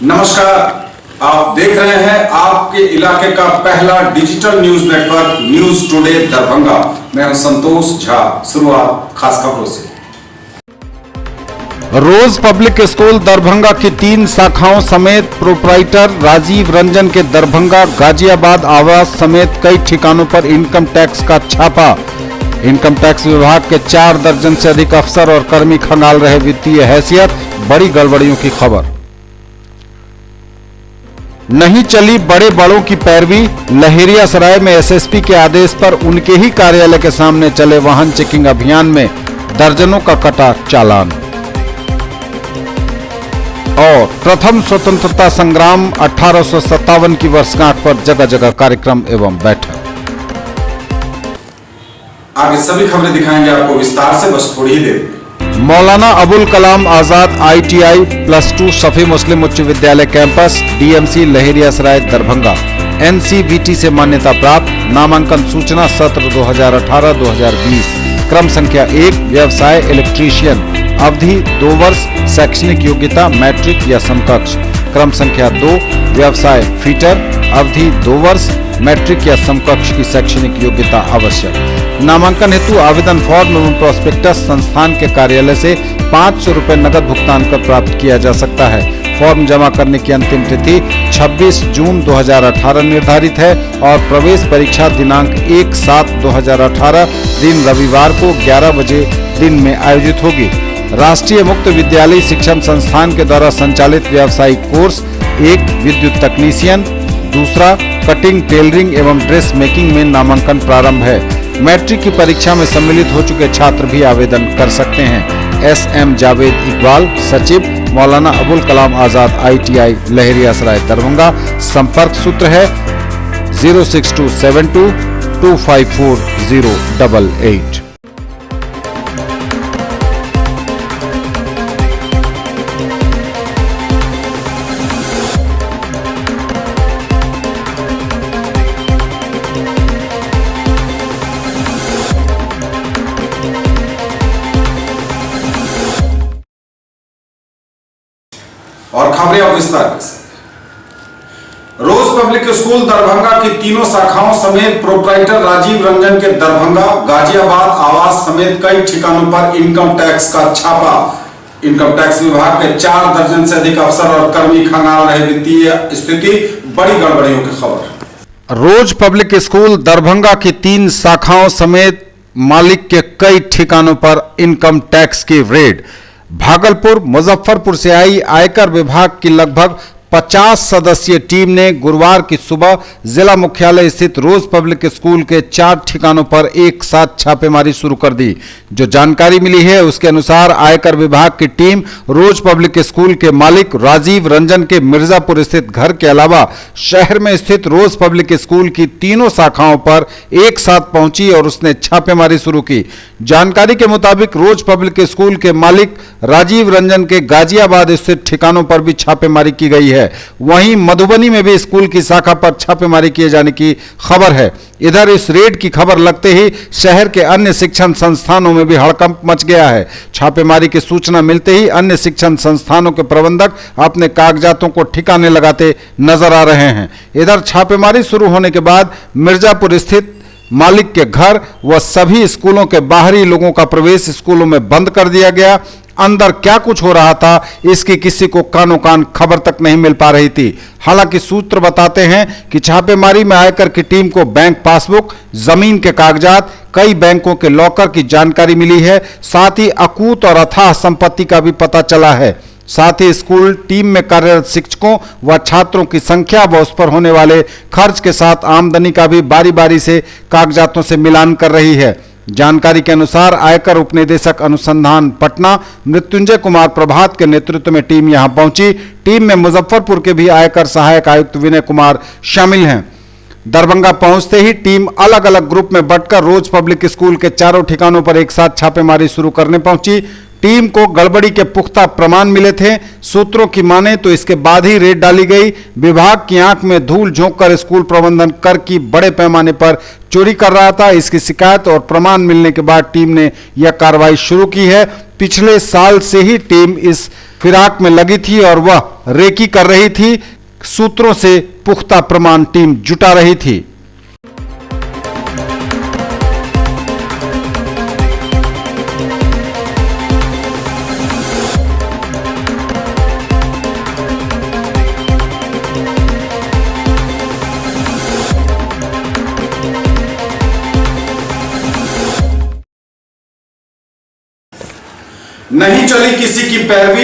नमस्कार, आप देख रहे हैं आपके इलाके का पहला digital news network news today Darbhanga. मैं हूं संतोष झा। शुरुआत खास खबरों से। रोज पब्लिक स्कूल दरभंगा की 3 शाखाओं समेत प्रोप्राइटर राजीव रंजन के दरभंगा, गाजियाबाद आवास समेत कई ठिकानों पर इनकम टैक्स का छापा। इनकम टैक्स विभाग के 4 दर्जन से अधिक अफसर और कर्मी खंगाल रहे वित्तीय हैसियत, बड़ी गड़बड़ियों की खबर। नहीं चली बड़े बड़ों की पैरवी। लहेरियासराय में एसएसपी के आदेश पर उनके ही कार्यालय के सामने चले वाहन चेकिंग अभियान में दर्जनों का कटा चालान। और प्रथम स्वतंत्रता संग्राम 1857 की वर्षगांठ पर जगह जगह कार्यक्रम एवं बैठक। आगे सभी खबरें दिखाएंगे आपको विस्तार से, बस थोड़ी ही देर में। मौलाना अबुल कलाम आजाद ITI +2 सफी मुस्लिम उच्च विद्यालय campus DMC Laheriasarai Darbhanga NCVT से मान्यता प्राप्त। नामांकन सूचना सत्र 2018-2020। क्रम संख्या 1 व्यवसाय इलेक्ट्रीशियन, अवधि 2 वर्ष, शैक्षणिक योग्यता मैट्रिक या समकक्ष। क्रम संख्या 2 व्यवसाय फिटर, अवधि 2 वर्ष, मैट्रिक या समकक्ष की शैक्षणिक योग्यता आवश्यक। नामांकन हेतु आवेदन फॉर्म एवं प्रोस्पेक्टस संस्थान के कार्यालय से 500 रुपए नगद भुगतान कर प्राप्त किया जा सकता है। फॉर्म जमा करने की अंतिम तिथि 26 जून 2018 निर्धारित है और प्रवेश परीक्षा दिनांक 1/7/2018 दिन रविवार को 11 बजे दिन में आयोजित होगी। राष्ट्रीय मुक्त विद्यालय शिक्षण संस्थान के द्वारा संचालित व्यावसायिक कोर्स 1 विद्युत तकनीशियन, दूसरा कटिंग, टेलरिंग एवं ड्रेस मेकिंग में नामांकन प्रारंभ है। मैट्रिक की परीक्षा में सम्मिलित हो चुके छात्र भी आवेदन कर सकते हैं। SM जावेद इकबाल, सचिव, मौलाना अबुल कलाम आजाद ITI लहेरियासराय दरभंगा। संपर्क सूत्र है 06272 254 088। और खबरें अब विस्तार से। रोज पब्लिक स्कूल दरभंगा की 3 शाखाओं समेत प्रोप्राइटर राजीव रंजन के दरभंगा, गाजियाबाद आवास समेत कई ठिकानों पर इनकम टैक्स का छापा। इनकम टैक्स विभाग के 4 दर्जन से अधिक अफसर और कर्मी खंगाल रहे वित्तीय स्थिति, बड़ी गड़बड़ियों की खबर। रोज पब्लिक स्कूल दरभंगा की 3 शाखाओं समेत मालिक के कई ठिकानों पर इनकम टैक्स की रेड। भागलपुर, मुजफ्फरपुर से आई आयकर विभाग की लगभग 50 सदस्यीय टीम ने गुरुवार की सुबह जिला मुख्यालय स्थित रोज पब्लिक स्कूल के 4 ठिकानों पर एक साथ छापेमारी शुरू कर दी। जो जानकारी मिली है उसके अनुसार आयकर विभाग की टीम रोज पब्लिक स्कूल के मालिक राजीव रंजन के मिर्जापुर स्थित घर के अलावा शहर में स्थित रोज पब्लिक स्कूल की 3 शाखाओं पर एक साथ पहुंची और उसने छापेमारी शुरू की। जानकारी के मुताबिक रोज पब्लिक स्कूल के मालिक राजीव रंजन के गाजियाबाद स्थित ठिकानों पर भी छापेमारी की गई है। वहीं मधुबनी में भी स्कूल की शाखा पर छापेमारी किए जाने की खबर है। इधर इस रेड की खबर लगते ही शहर के अन्य शिक्षण संस्थानों में भी हड़कंप मच गया है। छापेमारी की सूचना मिलते ही अन्य शिक्षण संस्थानों के प्रबंधक अपने कागजातों को ठिकाने लगाते नजर आ रहे हैं। इधर छापेमारी शुरू होने के बाद मिर्जापुर स्थित मालिक के घर व सभी स्कूलों के बाहरी लोगों का प्रवेश स्कूलों में बंद कर दिया गया। अंदर क्या कुछ हो रहा था इसकी किसी को कानो कान खबर तक नहीं मिल पा रही थी। हालांकि सूत्र बताते हैं कि छापेमारी में आयकर की टीम को बैंक पासबुक, जमीन के कागजात, कई बैंकों के लॉकर की जानकारी मिली है। साथ ही अकूत और अथाह संपत्ति का भी पता चला है। साथ ही स्कूल टीम में कार्यरत शिक्षकों व छात्रों की संख्या व उस पर होने वाले खर्च के साथ आमदनी का भी बारी बारी से कागजातों से मिलान कर रही है। जानकारी के अनुसार आयकर उपनिदेशक अनुसंधान पटना मृत्युंजय कुमार प्रभात के नेतृत्व में टीम यहां पहुंची। टीम में मुजफ्फरपुर के भी आयकर सहायक आयुक्त विनय कुमार शामिल हैं। दरभंगा पहुंचते ही टीम अलग अलग ग्रुप में बंटकर रोज पब्लिक स्कूल के 4 ठिकानों पर एक साथ छापेमारी शुरू करने पहुंची। टीम को गड़बड़ी के पुख्ता प्रमाण मिले थे। सूत्रों की माने तो इसके बाद ही रेड डाली गई। विभाग की आंख में धूल झोंककर स्कूल प्रबंधन कर की बड़े पैमाने पर चोरी कर रहा था। इसकी शिकायत और प्रमाण मिलने के बाद टीम ने यह कार्रवाई शुरू की है। पिछले साल से ही टीम इस फिराक में लगी थी और वह रेकी कर रही थी। सूत्रों से पुख्ता प्रमाण टीम जुटा रही थी। नहीं चली किसी की पैरवी।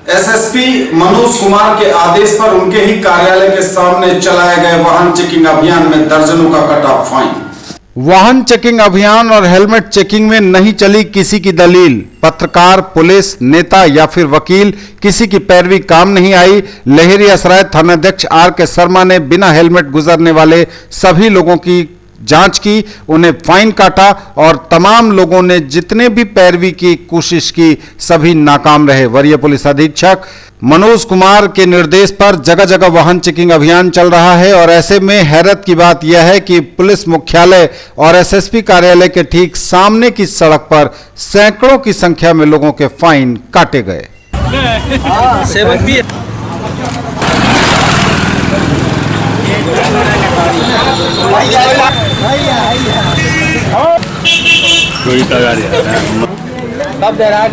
एसएसपी मनोज कुमार के आदेश पर उनके ही कार्यालय के सामने चलाए गए वाहन चेकिंग अभियान में दर्जनों का कटा फाइन। वाहन चेकिंग अभियान और हेलमेट चेकिंग में नहीं चली किसी की दलील। पत्रकार, पुलिस, नेता या फिर वकील, किसी की पैरवी काम नहीं आई। लहेरियासराय थानाध्यक्ष आर के शर्मा ने बिना हेलमेट गुजरने वाले सभी लोगों की जांच की, उन्हें फाइन काटा और तमाम लोगों ने जितने भी पैरवी की कोशिश की सभी नाकाम रहे। वरीय पुलिस अधीक्षक मनोज कुमार के निर्देश पर जगह जगह वाहन चेकिंग अभियान चल रहा है और ऐसे में हैरत की बात यह है कि पुलिस मुख्यालय और एसएसपी कार्यालय के ठीक सामने की सड़क पर सैकड़ों की संख्या में लोगों के फाइन काटे गए। कोई गाड़ी कब दे रहा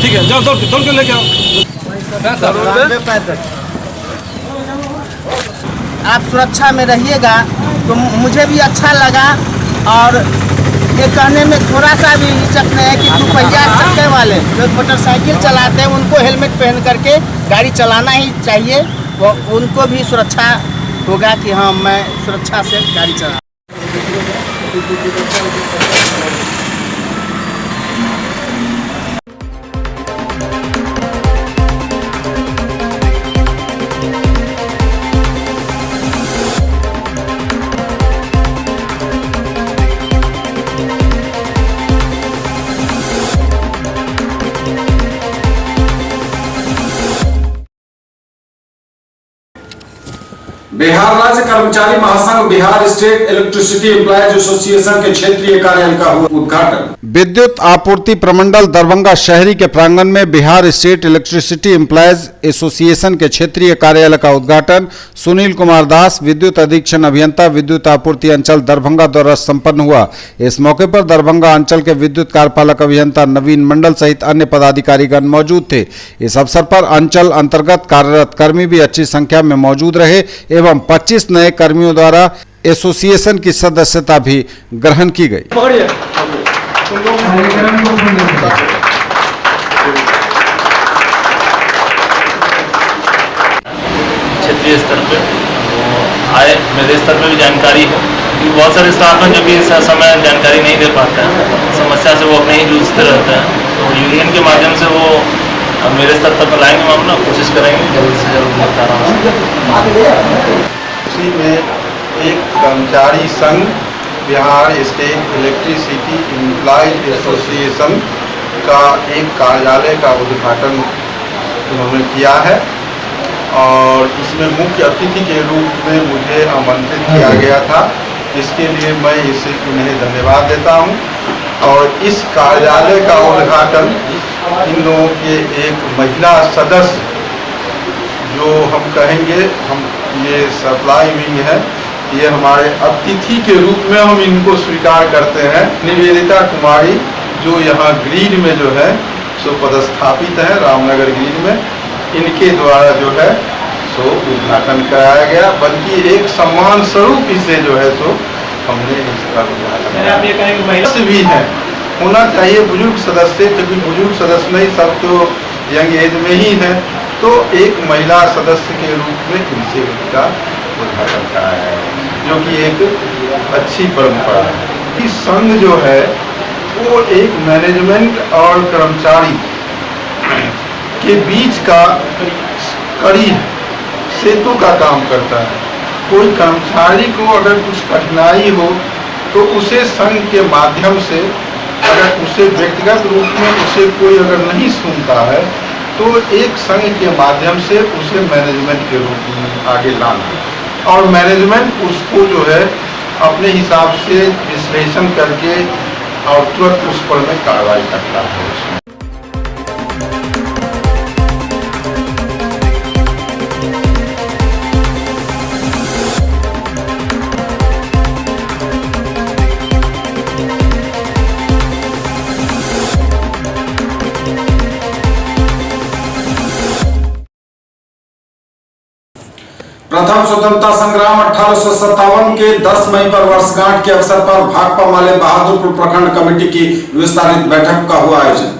ठीक है, जाओ दौड़ के लेके आओ। आप सुरक्षा में रहिएगा तो मुझे भी अच्छा लगा और ये कहने में थोड़ा सा भी हिचक नहीं है कि दुपहिया चक्के वाले जो मोटरसाइकिल चलाते हैं उनको हेलमेट पहन करके गाड़ी चलाना ही चाहिए। वो उनको भी सुरक्षा होगा कि हाँ मैं सुरक्षा से गाड़ी चला। बिहार राज्य कर्मचारी महासंघ Bihar state electricity employees association के क्षेत्रीय कार्यालय का हुआ उद्घाटन। विद्युत आपूर्ति प्रमंडल दरभंगा शहरी के प्रांगण में Bihar state electricity employees association के क्षेत्रीय कार्यालय का उद्घाटन सुनील कुमार दास, विद्युत अधीक्षण अभियंता, विद्युत आपूर्ति अंचल दरभंगा द्वारा संपन्न हुआ। इस मौके पर दरभंगा अंचल के विद्युत कार्यपालक अभियंता नवीन मंडल सहित अन्य पदाधिकारीगण मौजूद थे। इस अवसर पर अंचल अंतर्गत कार्यरत कर्मी भी अच्छी संख्या में मौजूद रहे एवं 25 नए कर्मियों द्वारा एसोसिएशन की सदस्यता भी ग्रहण की गई। क्षेत्रीय स्तर पे आए, मेरे स्तर पे भी जानकारी है कि बहुत सारे स्टाफ हैं जो कि इस समय जानकारी नहीं दे पाते हैं, समस्या से वो अपने ही जूझते रहते हैं। तो यूनियन के माध्यम से वो मेरे स्तर तक लाएंगे, मामला कोशिश करेंगे जल्द से जल्द निपटारा। उसी में एक कर्मचारी संघ Bihar state electricity employees association का एक कार्यालय का उद्घाटन उन्होंने किया है और इसमें मुख्य अतिथि के रूप में मुझे आमंत्रित किया गया था। इसके लिए मैं इसे उन्हें धन्यवाद देता हूं। और इस कार्यालय का उद्घाटन इन लोगों के एक महिला सदस्य, जो हम कहेंगे हम ये सप्लाई विंग है, ये हमारे अतिथि के रूप में हम इनको स्वीकार करते हैं। निवेदिता कुमारी जो यहाँ ग्रीड में जो है सो पदस्थापित है, रामनगर ग्रीड में, इनके द्वारा जो है सो उद्घाटन कराया गया। बल्कि एक सम्मान स्वरूप इसे जो है सो हमने इसका उद्घाटन भी है होना चाहिए बुजुर्ग सदस्य, क्योंकि बुजुर्ग सदस्य नहीं, सब तो यंग एज में ही है। तो एक महिला सदस्य के रूप में इनसे उनका उद्घाटन कराया है। जो कि एक अच्छी परंपरा है कि संघ जो है वो एक मैनेजमेंट और कर्मचारी के बीच का कड़ी है, सेतु का काम करता है। कोई कर्मचारी को अगर कुछ कठिनाई हो तो उसे संघ के माध्यम से, अगर उसे व्यक्तिगत रूप में उसे कोई अगर नहीं सुनता है तो एक संघ के माध्यम से उसे मैनेजमेंट के रूप में आगे लाना, और मैनेजमेंट उसको जो है अपने हिसाब से विश्लेषण करके और तुरंत उस पर में कार्रवाई करता है। उसमें प्रथम स्वतंत्रता संग्राम 1857 के 10 मई पर वर्षगांठ के अवसर पर भाकपा माले बहादुरपुर प्रखंड कमेटी की विस्तारित बैठक का हुआ आयोजन।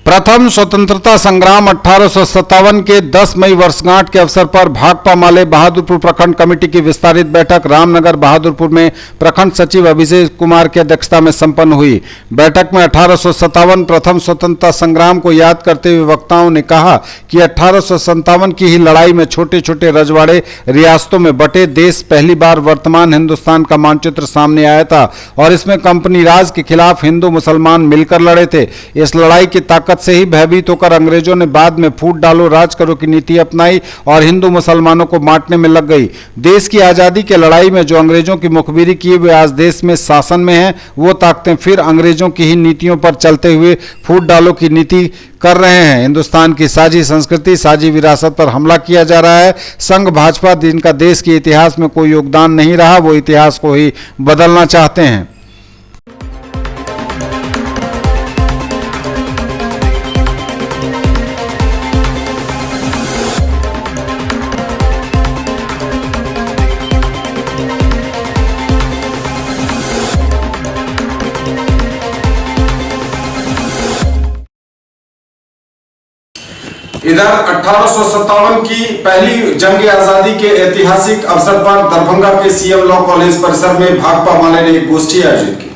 प्रथम स्वतंत्रता संग्राम 1857 के 10 मई वर्षगांठ के अवसर पर भाकपा माले बहादुरपुर प्रखंड कमेटी की विस्तारित बैठक रामनगर बहादुरपुर में प्रखंड सचिव अभिषेक कुमार की अध्यक्षता में संपन्न हुई। बैठक में 1857 प्रथम स्वतंत्रता संग्राम को याद करते हुए वक्ताओं ने कहा कि 1857 की ही लड़ाई में छोटे छोटे रजवाड़े रियासतों में बटे देश पहली बार वर्तमान हिंदुस्तान का मानचित्र सामने आया था और इसमें कंपनी राज के खिलाफ हिंदू मुसलमान मिलकर लड़े थे। इस लड़ाई की ताकत से ही भयभीत होकर अंग्रेजों ने बाद में फूट डालो राज करो की नीति अपनाई और हिंदू मुसलमानों को बांटने में लग गई। देश की आजादी के लड़ाई में जो अंग्रेजों की मुखबिरी किए हुए आज देश में शासन में हैं, वो ताकतें फिर अंग्रेजों की ही नीतियों पर चलते हुए फूट डालो की नीति कर रहे हैं। हिंदुस्तान की साझी संस्कृति साझी विरासत पर हमला किया जा रहा है। संघ भाजपा जिनका देश के इतिहास में कोई योगदान नहीं रहा, वो इतिहास को ही बदलना चाहते हैं। इधर 1857 की पहली जंग आजादी के ऐतिहासिक अवसर पर दरभंगा के सीएम लॉ कॉलेज परिसर में भाकपा माले ने एक गोष्ठी आयोजित की।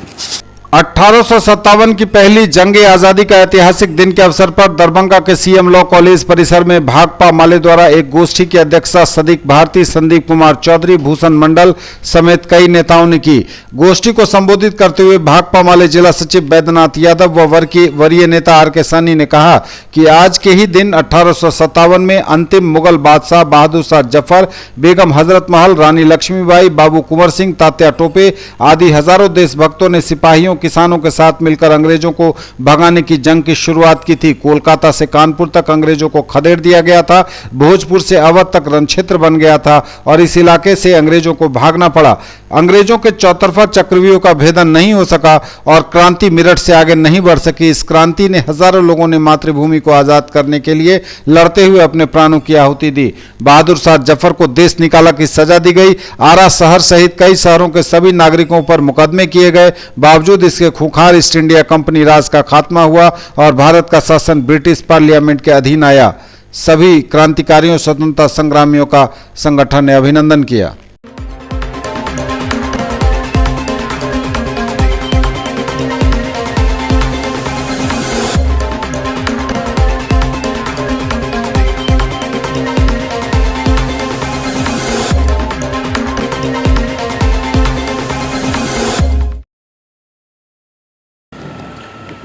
1857 की पहली जंग आजादी का ऐतिहासिक दिन के अवसर पर दरभंगा के सीएम लॉ कॉलेज परिसर में भाकपा माले द्वारा एक गोष्ठी की अध्यक्षता सदीक भारती, संदीप कुमार चौधरी, भूषण मंडल समेत कई नेताओं ने की। गोष्ठी को संबोधित करते हुए भाकपा माले जिला सचिव बैद्यनाथ यादव व वरीय नेता आर के सैनी ने कहा कि आज के ही दिन 1857 में अंतिम मुगल बादशाह बहादुर शाह जफर, बेगम हजरत महल, रानी लक्ष्मीबाई, बाबू कुंवर सिंह, तात्या टोपे आदि हजारों देशभक्तों ने सिपाहियों किसानों के साथ मिलकर अंग्रेजों को भगाने की जंग की शुरुआत की थी। कोलकाता से कानपुर तक अंग्रेजों को खदेड़ दिया गया था। भोजपुर से अवध तक रणक्षेत्र बन गया था और इस इलाके से अंग्रेजों को भागना पड़ा। अंग्रेजों के चौतरफा चक्रव्यूह का भेदन नहीं हो सका और क्रांति मेरठ से आगे नहीं बढ़ सकी। इस क्रांति ने हजारों लोगों ने मातृभूमि को आजाद करने के लिए लड़ते हुए अपने प्राणों की आहुति दी। बहादुर शाह जफर को देश निकाला की सजा दी गई। आरा शहर सहित कई शहरों के सभी नागरिकों पर मुकदमे किए गए। बावजूद इसके खूंखार ईस्ट इंडिया कंपनी राज का खात्मा हुआ और भारत का शासन ब्रिटिश पार्लियामेंट के अधीन आया। सभी क्रांतिकारियों स्वतंत्रता संग्रामियों का संगठन ने अभिनंदन किया।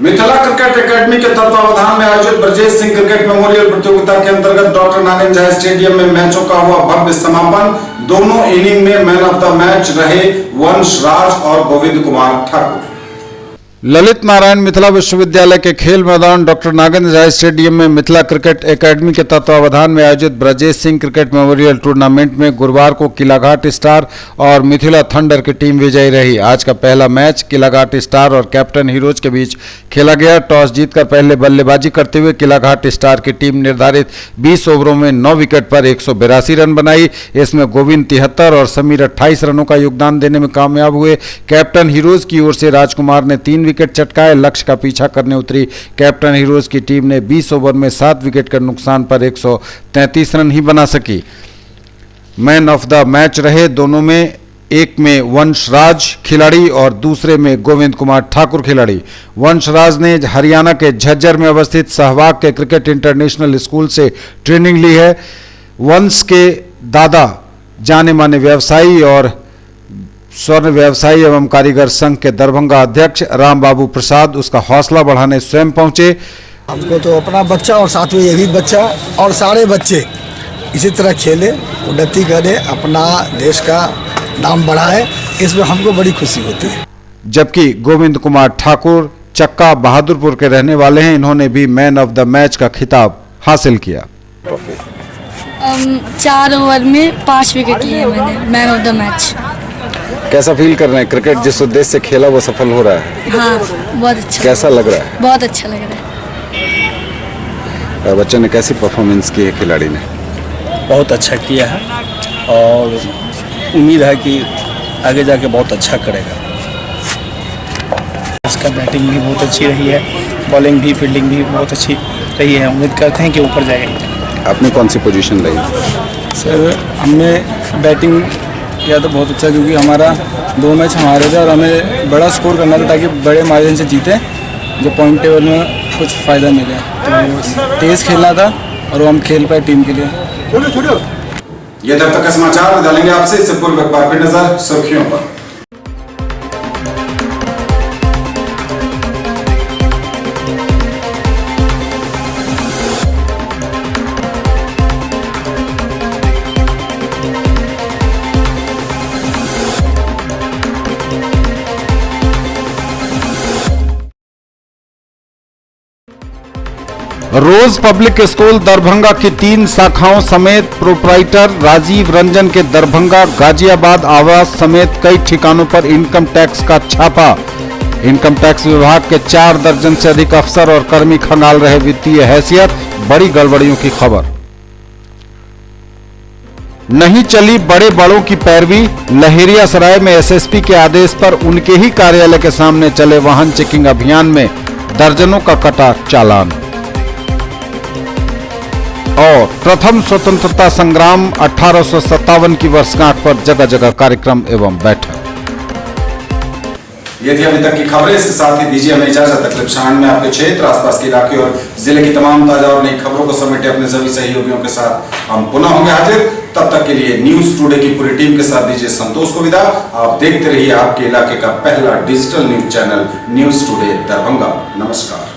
मिथिला क्रिकेट एकेडमी के तत्वावधान में आयोजित ब्रजेश सिंह क्रिकेट मेमोरियल प्रतियोगिता के अंतर्गत डॉक्टर नागेंद्र झा स्टेडियम में मैचों का हुआ भव्य समापन। दोनों इनिंग में मैन ऑफ द मैच रहे वंश राज और गोविंद कुमार ठाकुर। ललित नारायण मिथिला विश्वविद्यालय के खेल मैदान डॉक्टर नागेंद्र झा स्टेडियम में मिथिला क्रिकेट एकेडमी के तत्वावधान में आयोजित Brajesh Singh cricket memorial tournament में गुरुवार को किलाघाट स्टार और मिथिला थंडर की टीम विजयी रही। आज का पहला मैच किलाघाट स्टार और कैप्टन हीरोज के बीच खेला गया। टॉस जीतकर पहले बल्लेबाजी करते हुए किलाघाट स्टार की टीम निर्धारित 20 ओवरों में 9 विकेट पर 182 रन बनाई। इसमें गोविंद 73 और समीर 28 रनों का योगदान देने में कामयाब हुए। कैप्टन हीरोज की ओर से राजकुमार ने 3 विकेट चटकाए। लक्ष्य का पीछा करने उतरी कैप्टन हीरोज की टीम ने 20 ओवर में 7 विकेट के नुकसान पर 133 रन ही बना सकी। मैन ऑफ द मैच रहे दोनों में एक में वंशराज खिलाड़ी और दूसरे में गोविंद कुमार ठाकुर खिलाड़ी। वंशराज ने हरियाणा के झज्जर में अवस्थित सहवाग के क्रिकेट इंटरनेशनल स्कूल से ट्रेनिंग ली है। वंश के दादा जाने माने व्यवसायी और स्वर्ण व्यवसायी एवं कारीगर संघ के दरभंगा अध्यक्ष राम बाबू प्रसाद उसका हौसला बढ़ाने स्वयं पहुंचे। हमको तो अपना बच्चा और साथ में ये भी बच्चा और सारे बच्चे इसी तरह खेले, उन्नति करे, अपना देश का नाम बढ़ाए, इसमें हमको बड़ी खुशी होती है। जबकि गोविंद कुमार ठाकुर चक्का बहादुरपुर के रहने वाले हैं। इन्होंने भी मैन ऑफ द मैच का खिताब हासिल किया। 4 ओवर में 5 विकेट लिए मैंने, मैन ऑफ द मैच। कैसा फील कर रहे हैं? क्रिकेट जिस उद्देश्य से खेला वो सफल हो रहा है? हाँ, बहुत अच्छा। कैसा लग रहा है? बहुत अच्छा लग रहा है। बच्चों ने कैसी परफॉर्मेंस की है? खिलाड़ी ने बहुत अच्छा किया है और उम्मीद है कि आगे जाके बहुत अच्छा करेगा। इसका बैटिंग भी बहुत अच्छी रही है, बॉलिंग भी, फील्डिंग भी बहुत अच्छी रही है। उम्मीद करते हैं कि ऊपर जाएगा। आपने कौन सी पोजीशन ली? सर, हमने बैटिंग किया तो बहुत अच्छा, क्योंकि हमारा 2 मैच हमारे थे और हमें बड़ा स्कोर करना था ताकि बड़े मार्जिन से जीते, जो पॉइंट टेबल में कुछ फ़ायदा मिले। तो तेज़ खेलना था और वो हम खेल पाए टीम के लिए। ये तब तक का समाचार डालेंगे आपसे। इससे पूर्व एक बार फिर नजर सुर्खियों पर। रोज पब्लिक स्कूल दरभंगा की 3 शाखाओं समेत प्रोप्राइटर राजीव रंजन के दरभंगा, गाजियाबाद आवास समेत कई ठिकानों पर इनकम टैक्स का छापा। इनकम टैक्स विभाग के 4 दर्जन से अधिक अफसर और कर्मी खंगाल रहे वित्तीय हैसियत। बड़ी गड़बड़ियों की खबर। नहीं चली बड़े बड़ों की पैरवी। लहेरियासराय में एसएसपी के आदेश पर उनके ही कार्यालय के सामने चले वाहन चेकिंग अभियान में दर्जनों का कटा चालान। और प्रथम स्वतंत्रता संग्राम 1857 की वर्षगांठ पर जगह जगह कार्यक्रम एवं बैठक। ये थी अभी तक की खबरें। इसके साथ ही दीजिए हमें इजाजत। अगले क्षण में आपके क्षेत्र, आसपास के इलाके और जिले की तमाम ताजा और नई खबरों को समेटे अपने सभी सहयोगियों के साथ हम पुनः होंगे हाजिर। तब तक के लिए न्यूज टुडे की पूरी टीम के साथ दीजिए संतोष को विदा। आप देखते रहिए आपके इलाके का पहला digital news channel news today Darbhanga. नमस्कार।